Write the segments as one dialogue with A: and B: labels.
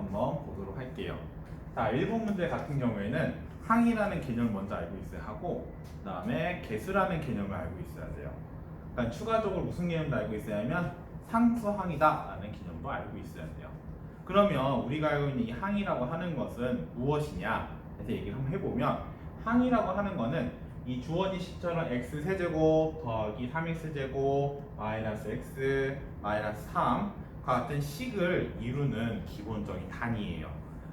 A: 한번 보도록 할게요. 자, 1번 문제 같은 경우에는 항이라는 개념을 먼저 알고 있어야 하고 그 다음에 개수라는 개념을 알고 있어야 돼요. 그러니까 추가적으로 무슨 개념도 알고 있어야 하면 상수항이다 라는 개념도 알고 있어야 돼요. 그러면 우리가 알고 있는 이 항이라고 하는 것은 무엇이냐 해서 얘기를 한번 해보면, 항이라고 하는 거는 이 주어진 식처럼 x세제곱 더하기 3x제곱 마이너스 x 마이너스 3과 같은 식을 이루는 기본적인 단위예요.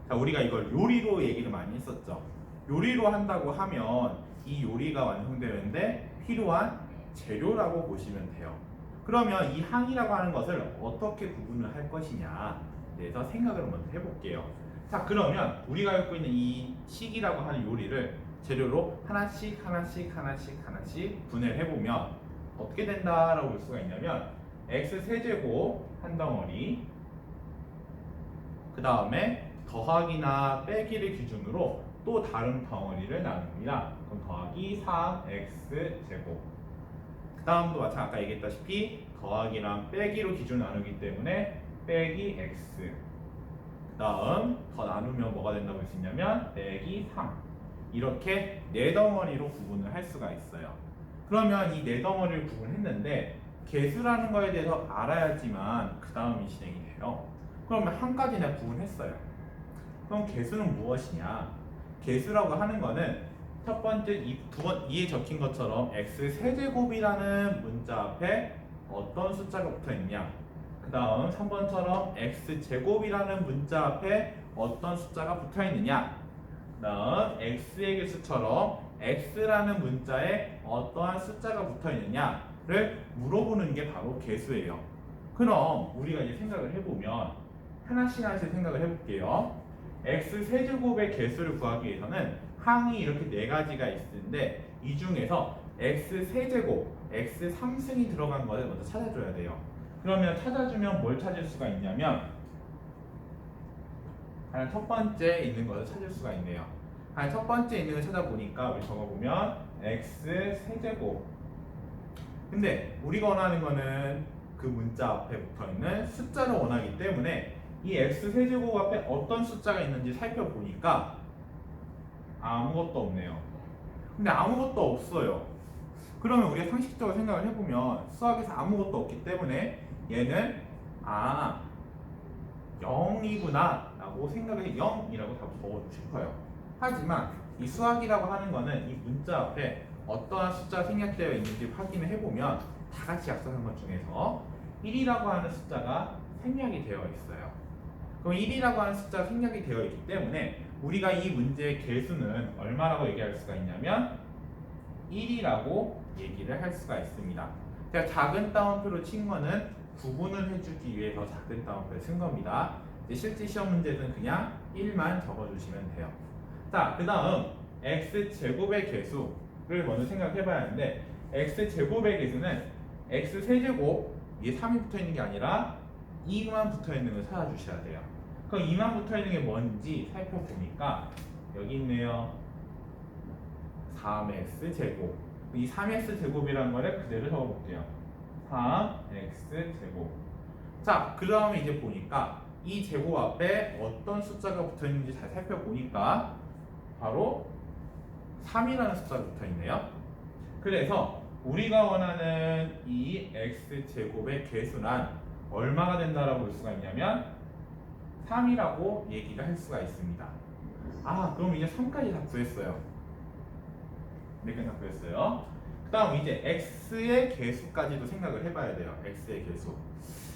A: 자, 우리가 이걸 요리로 얘기를 많이 했었죠. 요리로 한다고 하면 이 요리가 완성되는데 필요한 재료라고 보시면 돼요. 그러면 이 항이라고 하는 것을 어떻게 구분을 할 것이냐 대해서 생각을 먼저 해볼게요. 자, 그러면 우리가 갖고 있는 이 식이라고 하는 요리를 재료로 하나씩 분해를 해보면 어떻게 된다라고 볼 수가 있냐면, x세제곱 한 덩어리, 그 다음에 더하기나 빼기를 기준으로 또 다른 덩어리를 나눕니다. 그럼 더하기 3x제곱, 그 다음도 마찬가지 아까 얘기했다시피 더하기랑 빼기로 기준 나누기 때문에 빼기 x, 그 다음 더 나누면 뭐가 된다고 할 수 있냐면 빼기 3, 이렇게 네 덩어리로 구분을 할 수가 있어요. 그러면 이 네 덩어리를 구분했는데 개수라는 거에 대해서 알아야지만 그 다음이 진행이 돼요. 그러면 한 가지 내가 구분했어요. 그럼 개수는 무엇이냐? 개수라고 하는 거는 첫 번째 이에 적힌 것처럼 x세제곱이라는 문자 앞에 어떤 숫자가 붙어 있느냐, 그 다음 3번처럼 x제곱이라는 문자 앞에 어떤 숫자가 붙어 있느냐, 그 다음 x의 개수처럼 x라는 문자에 어떠한 숫자가 붙어 있느냐를 물어보는 게 바로 개수예요. 그럼 우리가 이제 생각을 해보면 하나씩 생각을 해볼게요. x세제곱의 개수를 구하기 위해서는 항이 이렇게 네 가지가 있는데 이 중에서 x세제곱, x3승이 들어간 것을 먼저 찾아줘야 돼요. 그러면 찾아주면 뭘 찾을 수가 있냐면 하나 첫 번째 있는 것을 찾을 수가 있네요. 하나 첫 번째 있는 걸 찾아보니까 우리 적어보면 x세제곱, 근데 우리가 원하는 거는 그 문자 앞에 붙어있는 숫자를 원하기 때문에 이 x세제곱 앞에 어떤 숫자가 있는지 살펴보니까 아무것도 없네요. 근데 아무것도 없어요. 그러면 우리가 상식적으로 생각을 해보면 수학에서 아무것도 없기 때문에 얘는 0이구나 라고 생각을 해 0이라고 다 적어주고 싶어요. 하지만 이 수학이라고 하는 거는 이 문자 앞에 어떠한 숫자가 생략되어 있는지 확인을 해보면 다 같이 약속한 것 중에서 1이라고 하는 숫자가 생략이 되어 있어요. 그럼 1이라고 하는 숫자가 생략이 되어 있기 때문에 우리가 이 문제의 개수는 얼마라고 얘기할 수가 있냐면 1이라고 얘기를 할 수가 있습니다. 제가 작은 따옴표로 친 거는 구분을 해주기 위해서 작은 따옴표를 쓴 겁니다. 실제 시험 문제는 그냥 1만 적어주시면 돼요. 자, 그 다음 x제곱의 개수를 먼저 생각해 봐야 하는데, x제곱의 개수는 x세제곱 위에 3이 붙어 있는 게 아니라 2만 붙어 있는 걸 찾아주셔야 돼요. 그럼 2만 붙어 있는 게 뭔지 살펴보니까 여기 있네요. 3x제곱. 이 3x제곱이라는 거를 그대로 적어볼게요. 3x제곱. 자, 그 다음에 이제 보니까 이 제곱 앞에 어떤 숫자가 붙어 있는지 잘 살펴보니까 바로 3이라는 숫자가 붙어 있네요. 그래서 우리가 원하는 이 x제곱의 개수란 얼마가 된다라고 볼 수가 있냐면 3이라고 얘기를 할 수가 있습니다. 그럼 이제 3까지 다 구했어요. 몇 개 다 구했어요. 그 다음 이제 x의 개수까지도 생각을 해봐야 돼요. x의 개수.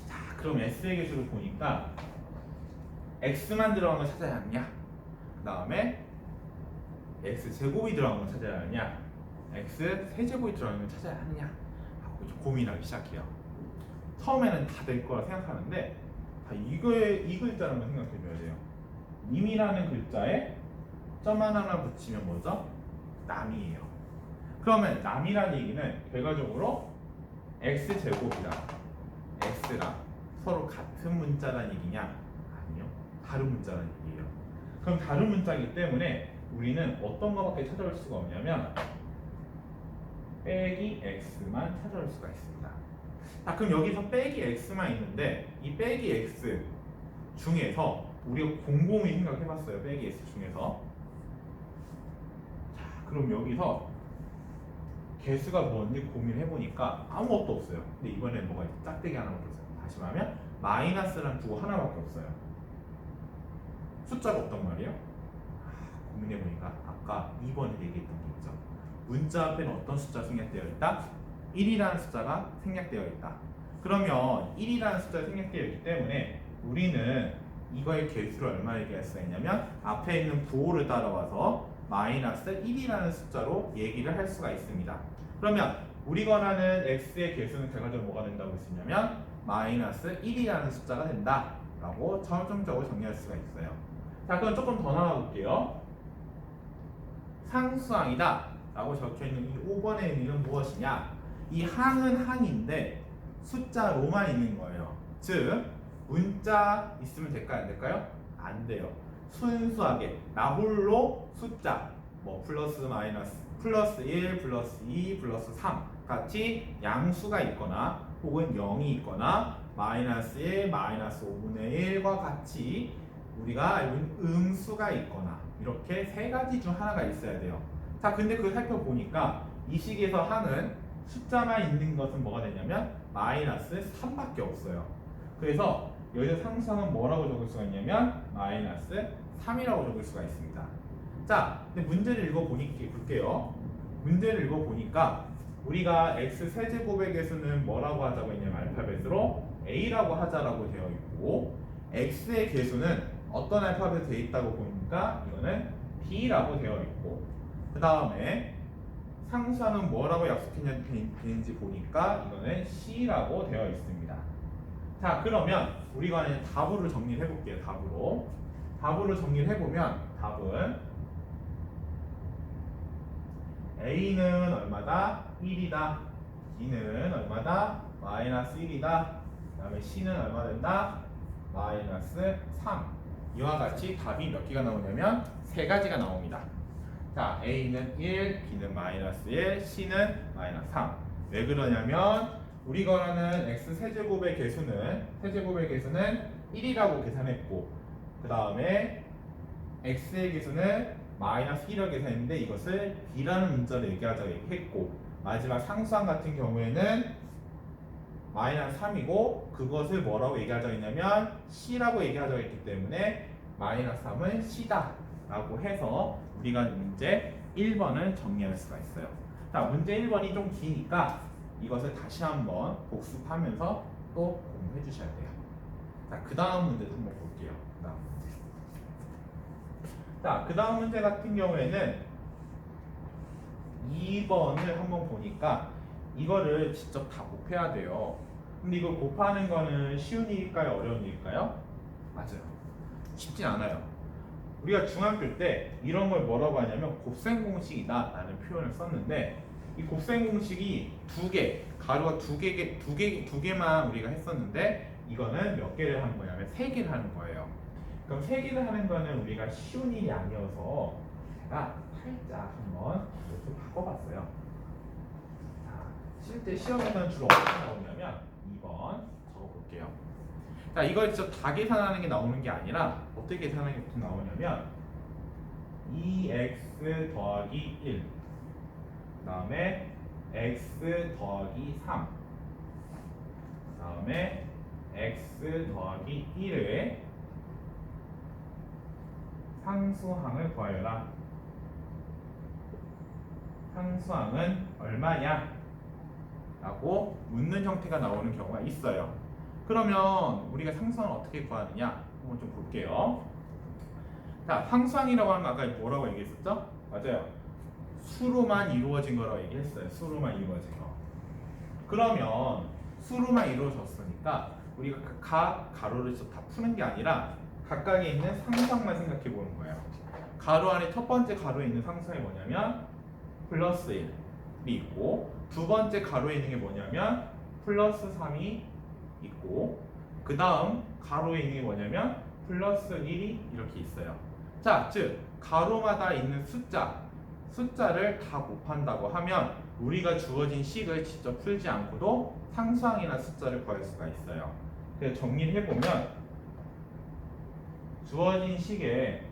A: 자, 그럼 x의 개수를 보니까 x만 들어간 걸 찾아야 하느냐, 그 다음에 x제곱이 들어간 걸 찾아야 하느냐, x세제곱이 들어간 걸 찾아야 하느냐 하고 이제 고민하기 시작해요. 처음에는 다 될 거라 생각하는데 이 글자라는 걸 생각해줘야 돼요. 님이라는 글자에 점 하나만 붙이면 뭐죠? 남이에요. 그러면 남이라는 얘기는 결과적으로 x제곱이랑 x랑 서로 같은 문자라는 얘기냐? 아니요, 다른 문자라는 얘기예요. 그럼 다른 문자이기 때문에 우리는 어떤 거밖에 찾아올 수가 없냐면 빼기 x만 찾아올 수가 있습니다. 그럼 여기서 빼기 x만 있는데 이 빼기 x 중에서 우리가 곰곰이 생각해봤어요. 빼기 S 중에서. 자, 그럼 여기서 개수가 뭔지 고민해보니까 아무것도 없어요. 근데 이번엔 뭐가 있죠? 짝대기 하나밖에 없어요. 다시 말하면 마이너스란 두 하나밖에 없어요. 숫자가 없단 말이에요. 고민해보니까 아까 2번에 얘기했던 게 있죠. 문자 앞에는 어떤 숫자 생략되어 있다? 1이라는 숫자가 생략되어 있다. 그러면 1이라는 숫자가 생략되어 있기 때문에 우리는 이거의 개수를 얼마 얘기할 수가 있냐면 앞에 있는 부호를 따라와서 마이너스 1이라는 숫자로 얘기를 할 수가 있습니다. 그러면 우리 권하는 x의 개수는 결과적으로 뭐가 된다고 했었냐면 마이너스 1이라는 숫자가 된다 라고 최종적으로 정리할 수가 있어요. 자, 그럼 조금 더 나가 볼게요. 상수항이다 라고 적혀있는 이 5번의 의미는 무엇이냐? 이 항은 항인데 숫자로만 있는 거예요. 즉 문자 있으면 될까요? 안 될까요? 안 돼요. 순수하게 나 홀로 숫자 뭐 플러스 마이너스 플러스 1 플러스 2 플러스 3 같이 양수가 있거나 혹은 0이 있거나 마이너스 1 마이너스 5분의 1과 같이 우리가 알고 있는 음수가 있거나 이렇게 세 가지 중 하나가 있어야 돼요. 자, 근데 그걸 살펴보니까 이 식에서 항은 숫자만 있는 것은 뭐가 되냐면 마이너스 3밖에 없어요. 그래서 여기서 상수항은 뭐라고 적을 수가 있냐면 마이너스 3이라고 적을 수가 있습니다. 자, 근데 문제를 볼게요. 문제를 읽어보니까 우리가 x 세제곱의 개수는 뭐라고 하자고 했냐면 알파벳으로 a라고 하자라고 되어 있고 x의 개수는 어떤 알파벳이 되어 있다고 보니까 이거는 b라고 되어 있고 그 다음에 상수항은 뭐라고 약속했는지 보니까 이거는 c라고 되어 있습니다. 자, 그러면 우리가 이제 답으로 정리를 해볼게요. 답으로 정리를 해보면 답은 A는 얼마다? 1이다. B는 얼마다? 마이너스 1이다. 그 다음에 C는 얼마 된다? 마이너스 3. 이와 같이 답이 몇 개가 나오냐면 세 가지가 나옵니다. 자, A는 1, B는 마이너스 1, C는 마이너스 3. 왜 그러냐면 우리 거라는 x 세제곱의 개수는 1이라고 계산했고 그 다음에 x의 개수는 마이너스 1이라고 계산했는데 이것을 b라는 문자로 얘기하자고 얘기했고 마지막 상수항 같은 경우에는 마이너스 3이고 그것을 뭐라고 얘기하자고 했냐면 c라고 얘기하자고 했기 때문에 마이너스 3은 c다 라고 해서 우리가 문제 1번을 정리할 수가 있어요. 자, 문제 1번이 좀 기니까 이것을 다시 한번 복습하면서 또 공부해 주셔야 돼요. 자, 그 다음 문제도 한번 볼게요. 자, 그 다음 문제 같은 경우에는 2번을 한번 보니까 이거를 직접 다 곱해야 돼요. 근데 이걸 곱하는 거는 쉬운 일일까요? 어려운 일일까요? 맞아요. 쉽진 않아요. 우리가 중학교 때 이런 걸 뭐라고 하냐면 곱셈 공식이다 라는 표현을 썼는데 이 곱셈 공식이 가루가 두 개만 우리가 했었는데 이거는 몇 개를 하는 거냐면 세 개를 하는 거예요. 그럼 세 개를 하는 거는 우리가 쉬운 일이 아니어서 제가 살짝 한번 좀 바꿔봤어요. 자, 실제 시험에서는 주로 어떻게 나오냐면 2번 적어볼게요. 자, 이걸 진짜 다 계산하는 게 나오는 게 아니라 어떻게 계산하는 게 보통 나오냐면 2x 더하기 1 그 다음에 x 더하기 3 그 다음에 x 더하기 1을 상수항을 구하여라. 상수항은 얼마냐? 라고 묻는 형태가 나오는 경우가 있어요. 그러면 우리가 상수항을 어떻게 구하느냐? 한번 좀 볼게요. 자, 상수항이라고 하면 아까 뭐라고 얘기했었죠? 맞아요. 수로만 이루어진 거라고 얘기했어요. 수로만 이루어진 거. 그러면 수로만 이루어졌으니까 우리가 각 가로를 다 푸는 게 아니라 각각에 있는 상수항만 생각해 보는 거예요. 가로 안에 첫 번째 가로에 있는 상수항이 뭐냐면 플러스 1이 있고 두 번째 가로에 있는 게 뭐냐면 플러스 3이 있고 그 다음 가로에 있는 게 뭐냐면 플러스 1이 이렇게 있어요. 자, 즉 가로마다 있는 숫자를 다 곱한다고 하면 우리가 주어진 식을 직접 풀지 않고도 상수항이나 숫자를 구할 수가 있어요. 그래서 정리를 해보면 주어진 식의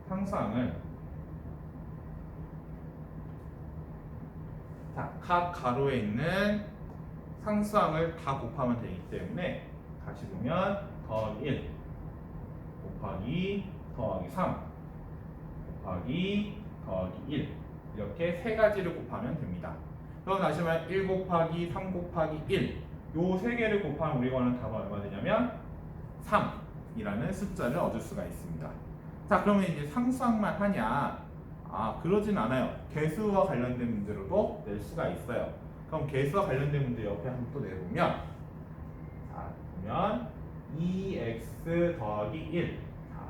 A: 상수항을 자, 각 가로에 있는 상수항을 다 곱하면 되기 때문에 다시 보면 더하기 1 곱하기 더하기 3 곱하기 더하기 1 이렇게 세 가지를 곱하면 됩니다. 그럼 다시 말해 1 곱하기 3 곱하기 1 요 세 개를 곱하면 우리가 원하는 답은 얼마 되냐면 3이라는 숫자를 얻을 수가 있습니다. 자, 그러면 이제 상수항만 하냐? 아, 그러진 않아요. 개수와 관련된 문제로도 낼 수가 있어요. 그럼 개수와 관련된 문제 옆에 한번 또 내보면, 자, 보면 2x 더하기 1. 자,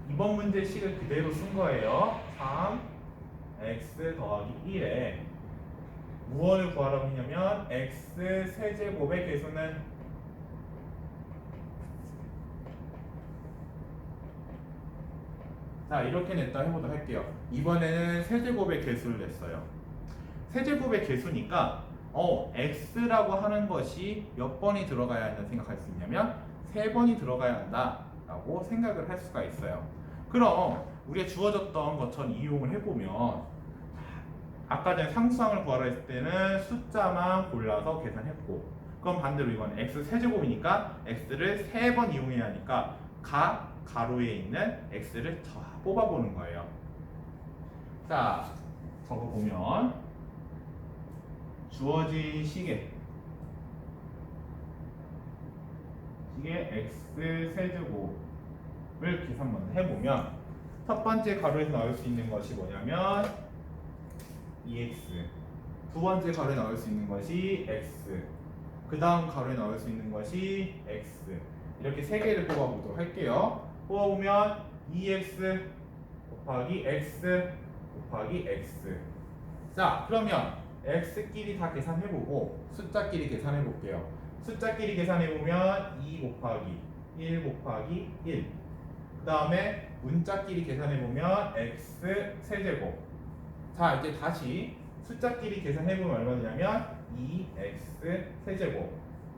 A: 이번 문제 식을 그대로 쓴 거예요. 3x 더하기 1에 무엇을 구하라고 했냐면 x 세제곱의 개수는 자, 이렇게 냈다 해보도록 할게요. 이번에는 세제곱의 개수를 냈어요. 세제곱의 개수니까 x라고 하는 것이 몇 번이 들어가야 한다 생각할 수 있냐면 3번이 들어가야 한다라고 생각을 할 수가 있어요. 그럼 우리가 주어졌던 것처럼 이용을 해보면 아까 전에 상수항을 구하라 했을 때는 숫자만 골라서 계산했고, 그럼 반대로 이건 x 세제곱이니까 x를 3번 이용해야 하니까 각 가로에 있는 x를 다 뽑아보는 거예요. 자, 적어보면 주어진 식의 x 세제곱을 계산 먼저 해보면 첫 번째 가로에서 나올 수 있는 것이 뭐냐면 2x, 두 번째 가로에 나올 수 있는 것이 x, 그 다음 가로에 나올 수 있는 것이 x, 이렇게 세 개를 뽑아보도록 할게요. 뽑아보면 2x 곱하기 x 곱하기 x. 자, 그러면 x끼리 다 계산해보고 숫자끼리 계산해볼게요. 숫자끼리 계산해보면 2 곱하기 1 곱하기 1. 그 다음에 문자끼리 계산해보면 x 세제곱. 자, 이제 다시 숫자끼리 계산해보면 얼마 되냐면 2x 세제곱.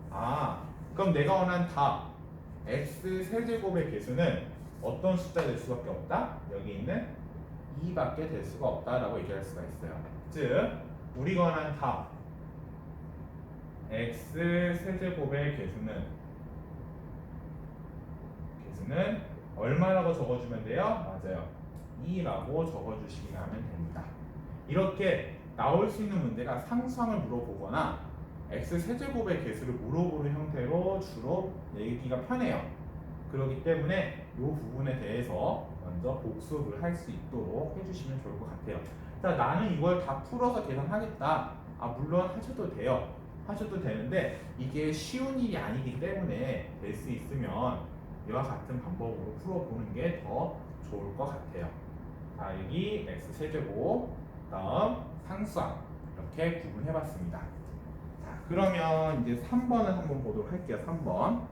A: 아, 그럼 내가 원하는 답 x 세제곱의 개수는 어떤 숫자가 될 수밖에 없다? 여기 있는 2밖에 될 수가 없다라고 얘기할 수가 있어요. 즉, 우리가 원하는 답 x 세제곱의 개수는 얼마라고 적어주면 돼요? 맞아요. 2라고 적어주시기만 하면 됩니다. 이렇게 나올 수 있는 문제가 상수항을 물어보거나 x 세제곱의 개수를 물어보는 형태로 주로 내기가 편해요. 그렇기 때문에 이 부분에 대해서 먼저 복습을 할 수 있도록 해주시면 좋을 것 같아요. 자, 나는 이걸 다 풀어서 계산하겠다. 아, 물론 하셔도 돼요. 하셔도 되는데 이게 쉬운 일이 아니기 때문에 될 수 있으면 이와 같은 방법으로 풀어보는 게 더 좋을 것 같아요. 자, 여기 x 세제곱, 다음 상수항 이렇게 구분해봤습니다. 자, 그러면 이제 3번을 한번 보도록 할게요. 3번.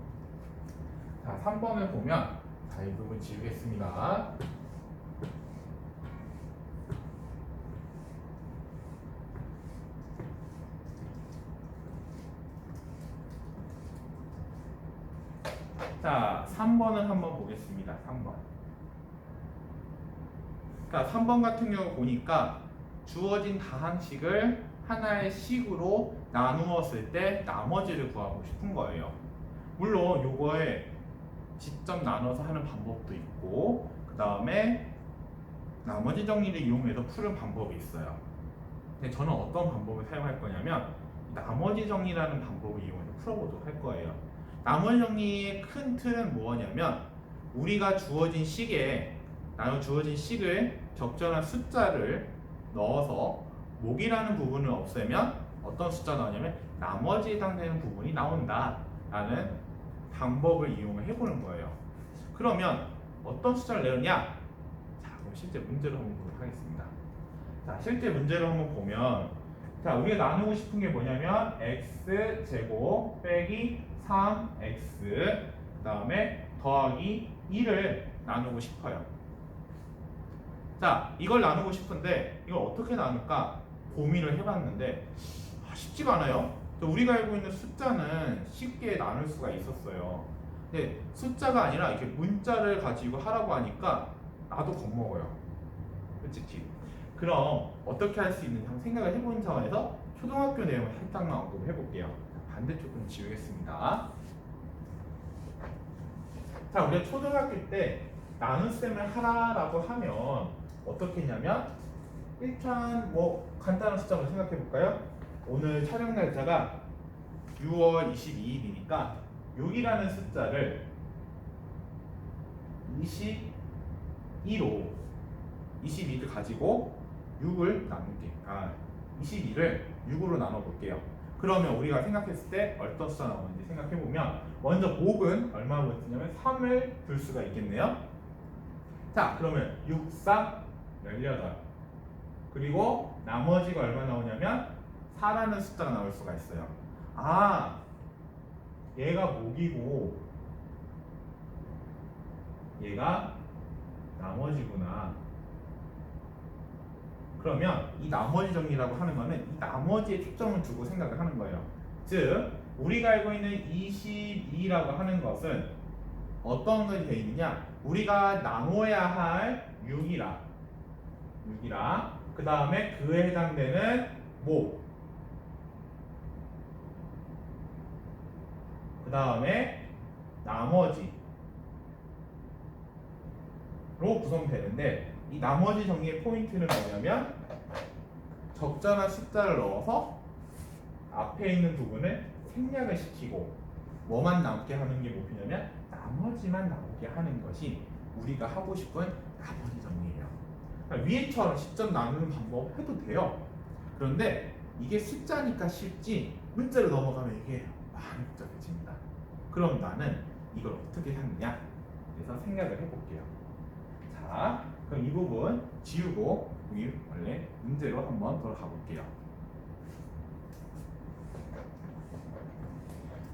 A: 자, 3번을 보면 자, 이 부분 지우겠습니다. 자, 3번을 한번 보겠습니다. 3번. 자, 3번 같은 경우 보니까 주어진 다항식을 하나의 식으로 나누었을 때 나머지를 구하고 싶은 거예요. 물론 요거에 직접 나눠서 하는 방법도 있고, 그 다음에 나머지 정리를 이용해서 푸는 방법이 있어요. 근데 저는 어떤 방법을 사용할 거냐면 나머지 정리라는 방법을 이용해서 풀어보도록 할 거예요. 나머지 정리의 큰 틀은 뭐냐면 우리가 주어진 식을 적절한 숫자를 넣어서 목이라는 부분을 없애면 어떤 숫자 나오냐면 나머지에 해당되는 부분이 나온다 라는 방법을 이용을 해보는 거예요. 그러면 어떤 숫자를 내느냐? 자, 그럼 실제 문제로 한번 보도록 하겠습니다. 자, 실제 문제로 한번 보면 자, 우리가 나누고 싶은 게 뭐냐면 x제곱 빼기 3x 그 다음에 더하기 2를 나누고 싶어요. 자, 이걸 나누고 싶은데 이걸 어떻게 나눌까 고민을 해봤는데 쉽지가 않아요. 또 우리가 알고 있는 숫자는 쉽게 나눌 수가 있었어요. 근데 숫자가 아니라 이렇게 문자를 가지고 하라고 하니까 나도 겁먹어요. 솔직히. 그럼 어떻게 할 수 있는지 한번 생각을 해보는 차원에서 초등학교 내용을 살짝만 언급을 해볼게요. 반대쪽 좀 지우겠습니다. 자, 우리가 초등학교 때 나눗셈을 하라라고 하면 어떻게 했냐면 일단 뭐 간단한 숫자로 생각해 볼까요? 오늘 촬영 날짜가 6월 22일이니까 6이라는 숫자를 22로 22를 가지고 6을 나눌게. 22를 6으로 나눠 볼게요. 그러면 우리가 생각했을 때 어떤 숫자 나오는지 생각해 보면 먼저 목은 얼마로 쓰냐면 3을 둘 수가 있겠네요. 자, 그러면 6, 3, 18. 그리고 나머지가 얼마 나오냐면 4라는 숫자가 나올 수가 있어요. 아, 얘가 목이고 얘가 나머지구나. 그러면 이 나머지 정리라고 하는 거는 이 나머지에 초점을 두고 생각을 하는 거예요. 즉, 우리가 알고 있는 22라고 하는 것은 어떤 것이 되어 있느냐? 우리가 나눠야 할 6이라 그 다음에 그에 해당되는 목, 그 다음에 나머지로 구성되는데, 이 나머지 정리의 포인트는 뭐냐면 적절한 숫자를 넣어서 앞에 있는 부분을 생략을 시키고 뭐만 남게 하는 게 목표냐면 나머지만 나오게 하는 것이 우리가 하고 싶은 나머지 정리예요. 그러니까 위에처럼 10점 나누는 방법 해도 돼요. 그런데 이게 숫자니까 쉽지 문자로 넘어가면 이게 많이 복잡해집니다. 그럼 나는 이걸 어떻게 하느냐? 그래서 생각을 해볼게요. 자, 그럼 이 부분 지우고 우리 원래 문제로 한번 돌아가 볼게요.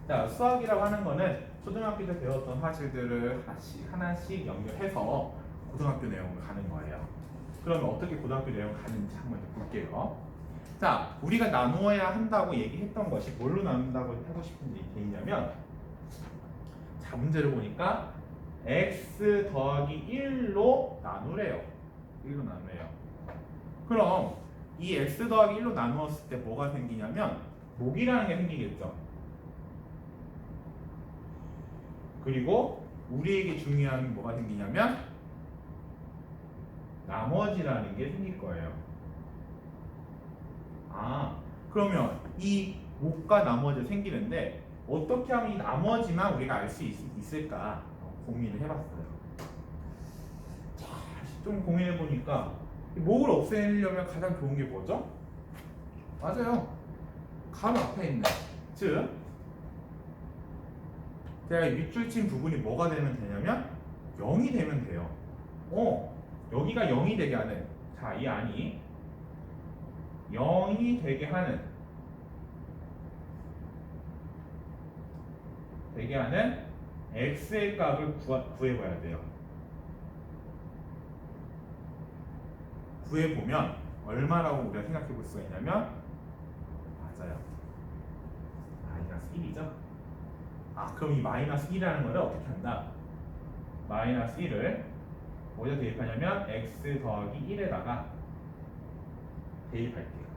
A: 자, 수학이라고 하는 거는 초등학교 때 배웠던 사실들을 하나씩 연결해서 고등학교 내용을 가는 거예요. 그러면 어떻게 고등학교 내용 가는지 한번 볼게요. 자, 우리가 나누어야 한다고 얘기했던 것이 뭘로 나눈다고 하고 싶은지 게 있냐면, 자, 문제를 보니까 x 더하기 1로 나누래요. 1로 나누래요. 그럼 이 x 더하기 1로 나누었을 때 뭐가 생기냐면 목이라는 게 생기겠죠. 그리고 우리에게 중요한 게 뭐가 생기냐면 나머지라는 게 생길 거예요. 아, 그러면 이 목과 나머지가 생기는데 어떻게 하면 이 나머지만 우리가 알 수 있을까 고민을 해봤어요. 자, 좀 고민해 보니까 목을 없애려면 가장 좋은 게 뭐죠? 맞아요. 감 앞에 있는, 즉 제가 밑줄 친 부분이 뭐가 되면 되냐면 0이 되면 돼요. 여기가 0이 되게 하는, 자, 이 안이 0이 되게 하는 x의 값을 구해봐야 돼요. 구해보면 얼마라고 우리가 생각해 볼 수가 있냐면, 맞아요, 마이너스 1이죠. 그럼 이 마이너스 1이라는 거를 어떻게 한다? 마이너스 1을 어디다 대입하냐면 x 더하기 1에다가 대입할게요.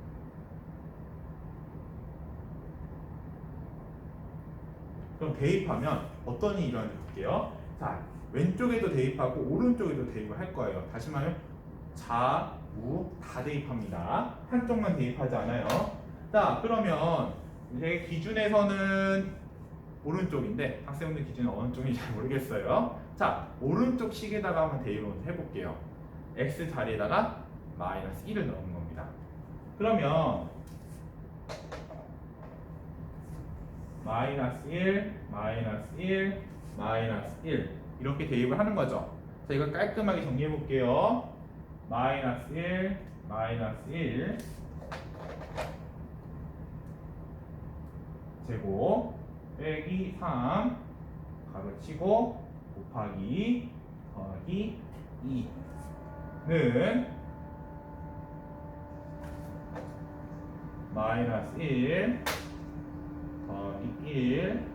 A: 그럼 대입하면 어떤 일이 일어나는지 볼게요. 자, 왼쪽에도 대입하고 오른쪽에도 대입을 할 거예요. 다시 말하면 좌우 다 대입합니다. 한쪽만 대입하지 않아요. 자, 그러면 이제 기준에서는 오른쪽인데 학생분들 기준은 어느 쪽인지 잘 모르겠어요. 자, 오른쪽 식에다가 한번 대입을 해볼게요. x 자리에다가 마이너스 1을 넣는 겁니다. 그러면 마이너스 1, 마이너스 1, 마이너스 1 이렇게 대입을 하는 거죠. 자, 이거 깔끔하게 정리해 볼게요. 마이너스 1, 마이너스 1 제곱 빼기 3 가로치고 곱하기 더하기 2는 마이너스 1 더하기 1.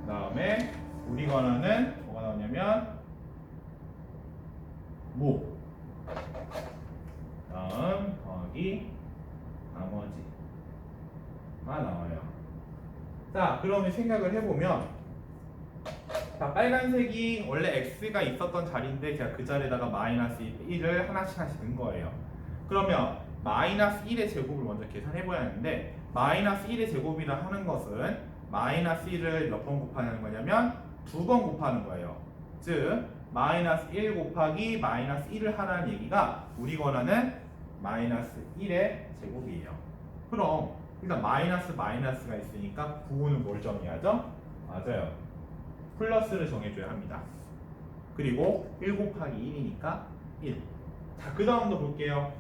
A: 그 다음에 우리 권한은 뭐가 나오냐면 모. 다음 더하기 나머지가 나와요. 자, 그러면 생각을 해보면, 자, 빨간색이 원래 x가 있었던 자리인데 제가 그 자리에다가 마이너스 1을 하나씩 넣은 거예요. 그러면 마이너스 1의 제곱을 먼저 계산해봐야 하는데, 마이너스 1의 제곱이라 하는 것은 마이너스 1을 몇 번 곱하는 거냐면 2번 곱하는 거예요. 즉 마이너스 1 곱하기 마이너스 1을 하라는 얘기가 우리 권하는 마이너스 1의 제곱이에요. 그럼 일단 마이너스가 있으니까 부호는 뭘 정의하죠? 맞아요. 플러스를 정해줘야 합니다. 그리고 1 곱하기 1이니까 1. 자, 그 다음도 볼게요.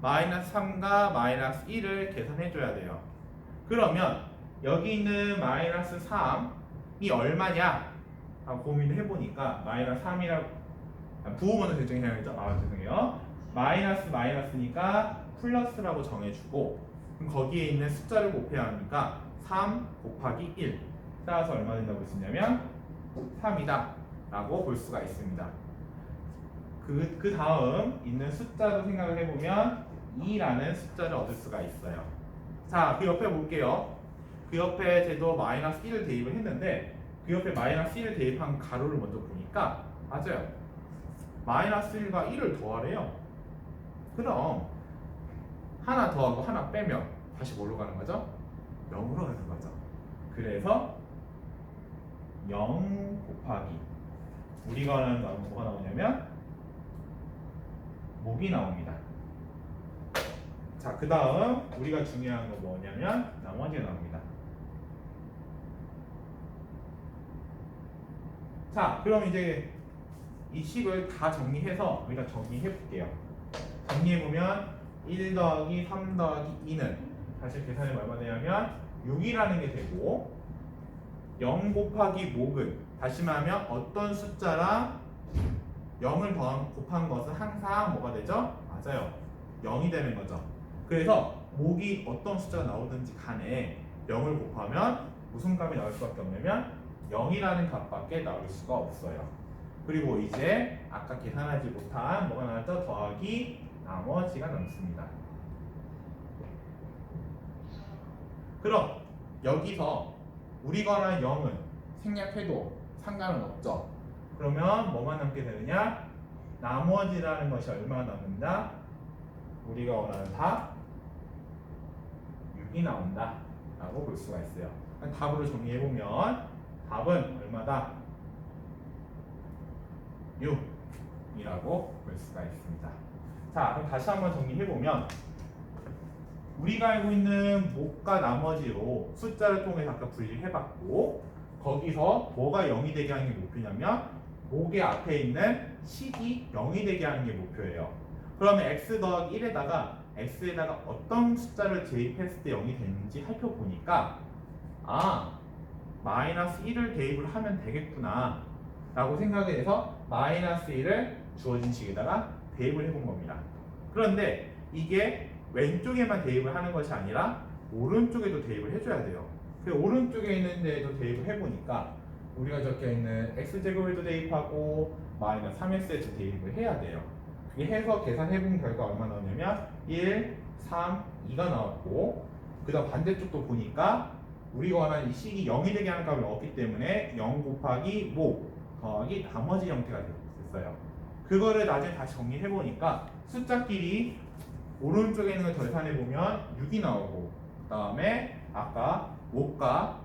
A: 마이너스 3과 마이너스 1을 계산해줘야 돼요. 그러면 여기 있는 마이너스 3이 얼마냐? 고민을 해보니까 마이너스 3이라고 부호 먼저 결정해야겠죠? 죄송해요. 마이너스니까 플러스라고 정해주고, 그럼 거기에 있는 숫자를 곱해야 하니까 3 곱하기 1 따라서 얼마 된다고 했었냐면 3이다 라고 볼 수가 있습니다. 그 다음 있는 숫자도 생각을 해보면 2라는 숫자를 얻을 수가 있어요. 자, 그 옆에 볼게요. 그 옆에 제도 마이너스 1을 대입을 했는데, 그 옆에 마이너스 1을 대입한 가로를 먼저 보니까 맞아요. 마이너스 1과 1을 더하래요. 그럼 하나 더하고 하나 빼면 다시 뭘로 가는 거죠? 0으로 가는 거죠. 그래서 0 곱하기 우리가 하는 뭐가 나오냐면 목이 나옵니다. 자, 그 다음 우리가 중요한 거 뭐냐면 나머지가 나옵니다. 자, 그럼 이제 이 식을 다 정리해서 우리가 정리해 볼게요. 정리해보면 1 더하기 3 더하기 2는 다시 계산해보면 얼마 되냐면 6이라는 게 되고, 0 곱하기 목은 다시 말하면 어떤 숫자랑 0을 곱한 것은 항상 뭐가 되죠? 맞아요. 0이 되는 거죠. 그래서 목이 어떤 숫자가 나오든지 간에 0을 곱하면 무슨 값이 나올 수밖에 없냐면 0이라는 값밖에 나올 수가 없어요. 그리고 이제 아까 계산하지 못한 뭐가 나왔죠? 더하기 나머지가 남습니다. 그럼 여기서 우리가 0은 생략해도 상관은 없죠. 그러면 뭐만 남게 되느냐? 나머지라는 것이 얼마나 남는다? 우리가 원하는 답 6이 나온다 라고 볼 수가 있어요. 답으로 정리해보면 답은 얼마다? 6이라고 볼 수가 있습니다. 자, 그럼 다시 한번 정리해보면, 우리가 알고 있는 목과 나머지로 숫자를 통해서 아까 분리를 해봤고, 거기서 뭐가 0이 되게 하는 게 목표냐면 목의 앞에 있는 식이 0이 되게 하는 게 목표예요. 그러면 x 더하기 1에다가 x에다가 어떤 숫자를 대입했을 때 0이 되는지 살펴보니까 마이너스 1을 대입을 하면 되겠구나 라고 생각을 해서 마이너스 1을 주어진 식에다가 대입을 해본 겁니다. 그런데 이게 왼쪽에만 대입을 하는 것이 아니라 오른쪽에도 대입을 해줘야 돼요. 그 오른쪽에 있는 데에도 대입을 해보니까 우리가 적혀있는 x제곱에도 대입하고 마이너스 3x에도 대입을 해야 돼요. 그게 해서 계산해본 결과 얼마 나오냐면 1, 3, 2가 나왔고, 그 다음 반대쪽도 보니까 우리가 원하는 이 식이 0이 되게 하는 값을 얻기 때문에 0 곱하기 목 더하기 나머지 형태가 됐어요. 그거를 나중에 다시 정리해보니까 숫자끼리 오른쪽에 있는 걸 계산해보면 6이 나오고, 그 다음에 아까 목과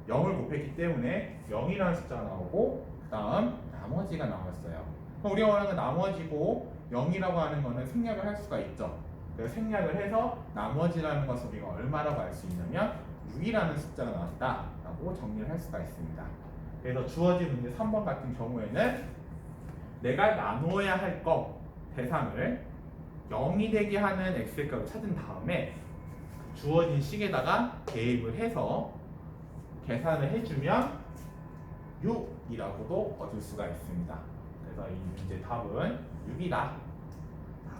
A: 0을 곱했기 때문에 0이라는 숫자가 나오고, 그 다음 나머지가 나왔어요. 그럼 우리가 원하는 나머지고 0이라고 하는 거는 생략을 할 수가 있죠. 그래서 생략을 해서 나머지라는 것을 우리가 얼마라고 알 수 있냐면 6이라는 숫자가 나왔다라고 정리를 할 수가 있습니다. 그래서 주어진 문제 3번 같은 경우에는 내가 나누어야 할 거 대상을 0이 되게 하는 x의 값을 찾은 다음에 주어진 식에다가 대입을 해서 계산을 해주면 6이라고도 얻을 수가 있습니다. 그래서 이 문제 답은 6이다.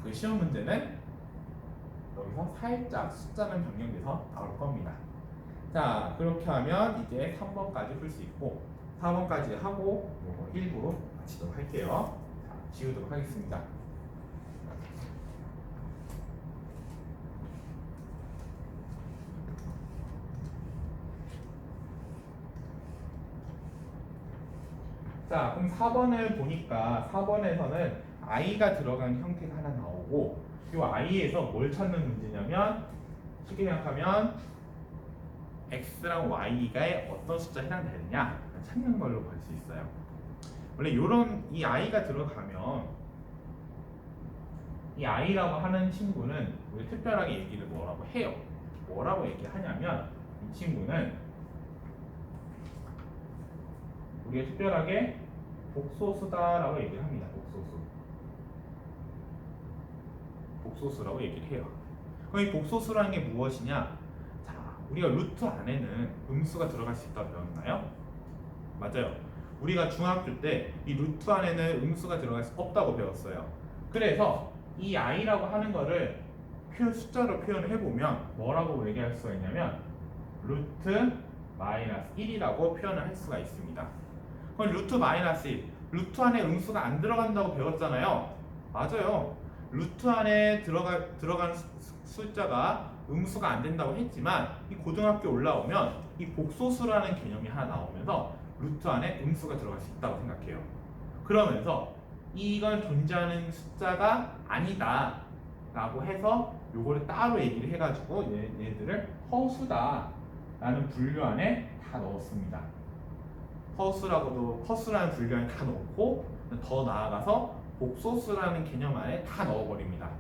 A: 그 시험 문제는 여기서 살짝 숫자는 변경돼서 나올 겁니다. 자, 그렇게 하면 이제 3번까지 풀 수 있고 4번까지 하고 요거 1부 마치도록 할게요. 자, 지우도록 하겠습니다. 자, 그럼 4번을 보니까 4번에서는 i가 들어간 형태가 하나 나오고 이 i에서 뭘 찾는 문제냐면 쉽게 생각하면 x랑 y가 어떤 숫자에 해당되느냐 찾는 걸로 볼 수 있어요. 원래 요런 이 i가 들어가면 이 i라고 하는 친구는 우리 특별하게 얘기를 뭐라고 해요. 뭐라고 얘기하냐면 이 친구는 우리가 특별하게 복소수다라고 얘기를 합니다. 복소수라고 얘기를 해요. 그럼 이 복소수라는 게 무엇이냐? 자, 우리가 루트 안에는 음수가 들어갈 수 있다고 배웠나요? 맞아요. 우리가 중학교 때 이 루트 안에는 음수가 들어갈 수 없다고 배웠어요. 그래서 이 i라고 하는 거를 숫자로 표현을 해보면 뭐라고 얘기할 수가 있냐면 루트 마이너스 1이라고 표현을 할 수가 있습니다. 그럼 루트 마이너스 1, 루트 안에 음수가 안 들어간다고 배웠잖아요. 맞아요. 루트 안에 들어간 숫자가 음수가 안 된다고 했지만 이 고등학교 올라오면 이 복소수라는 개념이 하나 나오면서 루트 안에 음수가 들어갈 수 있다고 생각해요. 그러면서 이건 존재하는 숫자가 아니다 라고 해서 요거를 따로 얘기를 해가지고 얘들을 허수다 라는 분류 안에 다 넣었습니다. 허수라는 분류 안에 다 넣고 더 나아가서 복소수라는 개념 안에 다 넣어버립니다.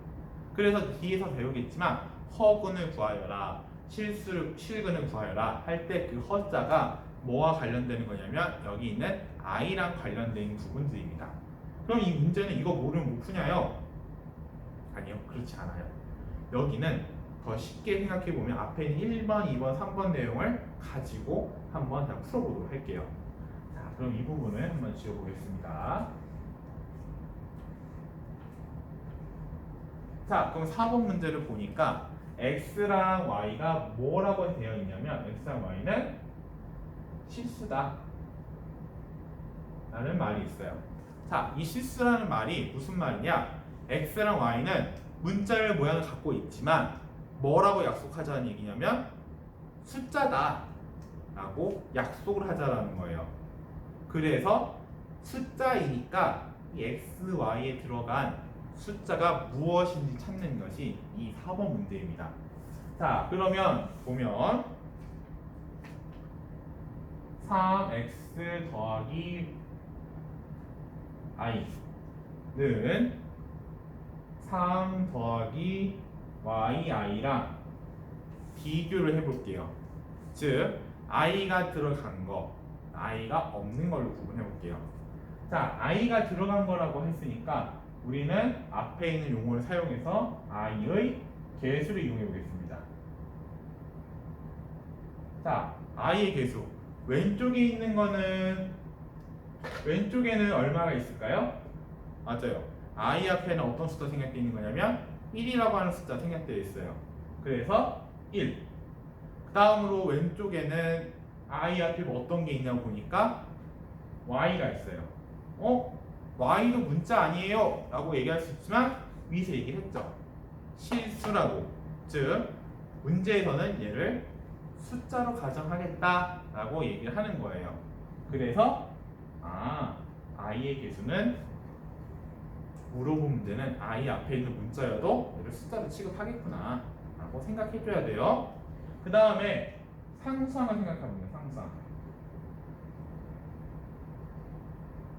A: 그래서 뒤에서 배우겠지만 허근을 구하여라, 실근을 구하여라 할 때 그 허자가 뭐와 관련되는 거냐면 여기 있는 i랑 관련된 부분들입니다. 그럼 이 문제는 이거 모르면 못 푸냐요? 아니요, 그렇지 않아요. 여기는 더 쉽게 생각해보면 앞에 있는 1번, 2번, 3번 내용을 가지고 한번 그냥 풀어보도록 할게요. 자, 그럼 이 부분을 한번 지워보겠습니다. 자, 그럼 4번 문제를 보니까 x랑 y가 뭐라고 되어 있냐면 x랑 y는 실수다 라는 말이 있어요. 자, 이 실수라는 말이 무슨 말이냐? x랑 y는 문자열 모양을 갖고 있지만 뭐라고 약속하자는 얘기냐면 숫자다 라고 약속을 하자라는 거예요. 그래서 숫자이니까 이 x, y에 들어간 숫자가 무엇인지 찾는 것이 이 4번 문제입니다. 자, 그러면 보면 3x 더하기 i는 3 더하기 yi랑 비교를 해볼게요. 즉 i가 들어간 거, i가 없는 걸로 구분해 볼게요. 자, i가 들어간 거라고 했으니까 우리는 앞에 있는 용어를 사용해서 i의 개수를 이용해 보겠습니다. 자, i의 개수. 왼쪽에 있는 거는 왼쪽에는 얼마가 있을까요? 맞아요. i 앞에는 어떤 숫자 생략되어 있는 거냐면 1이라고 하는 숫자 생략되어 있어요. 그래서 1. 그 다음으로 왼쪽에는 i 앞에 뭐 어떤 게 있냐고 보니까 y가 있어요. y도 문자 아니에요 라고 얘기할 수 있지만 위에서 얘기했죠. 실수라고. 즉 문제에서는 얘를 숫자로 가정하겠다 라고 얘기를 하는 거예요. 그래서 i의 개수는 물어본 문제는 i 앞에 있는 문자여도 얘를 숫자로 취급하겠구나 라고 생각해줘야 돼요. 그 다음에 상수항을 생각합니다. 상수항.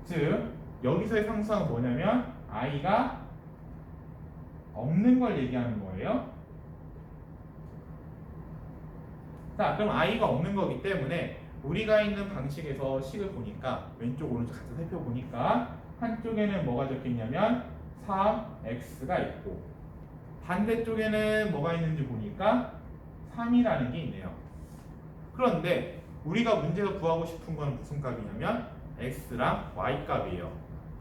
A: 즉 여기서의 상수항은 뭐냐면 i가 없는 걸 얘기하는 거예요. 자, 그럼 i가 없는 거기 때문에 우리가 있는 방식에서 식을 보니까 왼쪽 오른쪽 같이 살펴보니까 한쪽에는 뭐가 적혀있냐면 3x가 있고 반대쪽에는 뭐가 있는지 보니까 3이라는 게 있네요. 그런데 우리가 문제에서 구하고 싶은 건 무슨 값이냐면 x랑 y 값이에요.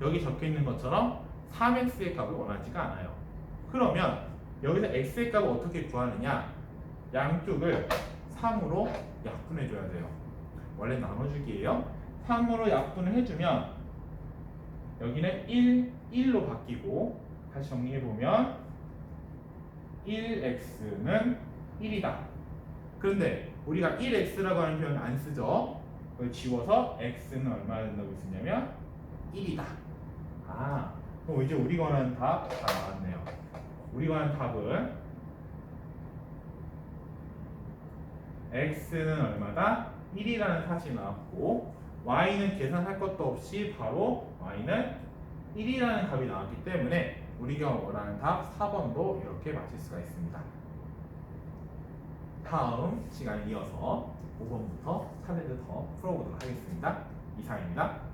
A: 여기 적혀있는 것처럼 3x의 값을 원하지가 않아요. 그러면 여기서 x의 값을 어떻게 구하느냐? 양쪽을 3으로 약분해줘야 돼요. 원래 나눠주기예요. 3으로 약분을 해주면 여기는 1, 1로 바뀌고 다시 정리해보면 1x는 1이다. 그런데 우리가 1x라고 하는 표현을 안 쓰죠. 그걸 지워서 x는 얼마나 된다고 했었냐면 1이다. 아, 그럼 이제 우리가 원하는 답 다 나왔네요. 우리가 원하는 답은 x는 얼마다? 1이라는 사실이 나왔고 y는 계산할 것도 없이 바로 y는 1이라는 값이 나왔기 때문에 우리가 원하는 답 4번도 이렇게 맞출 수가 있습니다. 다음 시간에 이어서 5번부터 차례를 더 풀어보도록 하겠습니다. 이상입니다.